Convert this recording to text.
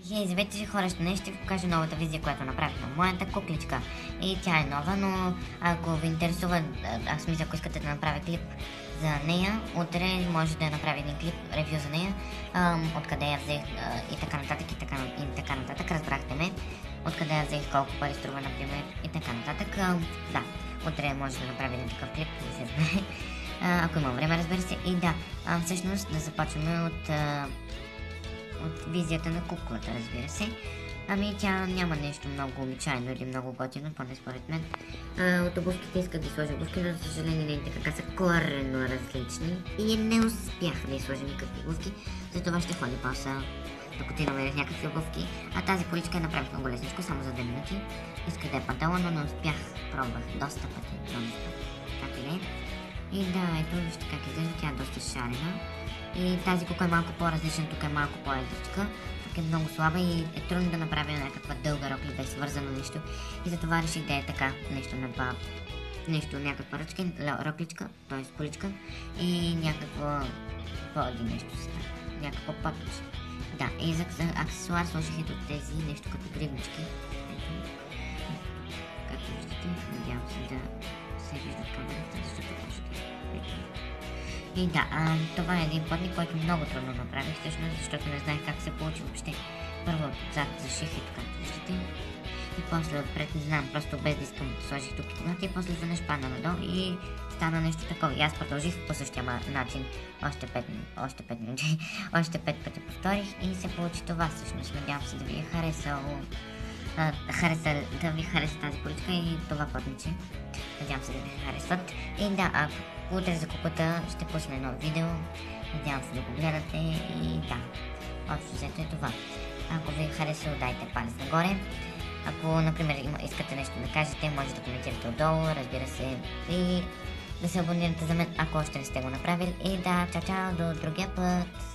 Хей, здравейте хора, днес ще ви покажа новата визия, която направих на моята кукличка. И тя е нова, но ако ви интересува, аз мисля, ако искате да направя клип за нея, утре може да направя един клип, ревю за нея, откъде я взех и така нататък, и така нататък, разбрахте ме, откъде я взех, колко пари струва, например, и така нататък. Да, утре може да направя един такъв клип, да се знае, ако има време, разбира се. И да, всъщност да започваме от визията на куклата, разбира се. Ами тя няма нещо много обичайно или много готино, поне според мен. От обувките исках да сложа обувки, но за съжаление нейните крака са коренно различни и не успях да сложа никакви обувки, затова ще ходя после докато ти намерих някакви обувки. А тази количка я направих много лесничко, само за 2 минути. Исках да е панталон, но не успях, пробвах доста пъти. Как и не. И да, ето вижте как изглежда, тя е доста шарена. И тази кука е малко по-различна, тук е малко по-едричка, тук е много слаба и е трудно да направя някаква дълга роклика, свързано нещо. И затова реших да е така, някаква рокличка, т.е. количка и някакво поди нещо си така, някакво пътче. Да, и за аксесуар сложих ето тези нещо като гривнички. Ето, както виждате, надявам се да се вижда камерата, защото и да, това е един плътник, който много трудно направих, всъщност, защото не знаех как се получи въобще. Първо отзад заших и така, виждате. И после отпред, не знам, просто без да искам сложих тук и после изведнъж падна надолу и стана нещо такова. И аз продължих по същия начин, още 5 минути, още 5 пъти повторих и се получи това всъщност. Надявам се да ви е харесало. Да ви хареса тази количка и това плътниче. Надявам се да ви харесват. И да, утре за куклата ще пусна едно видео. Надявам се да го гледате и да, общо взето е това. Ако ви е харесало, дайте палец нагоре. Ако, например, искате нещо да кажете, може да коментирате отдолу, разбира се, и да се абонирате за мен, ако още не сте го направили. И да, чао, до другия път!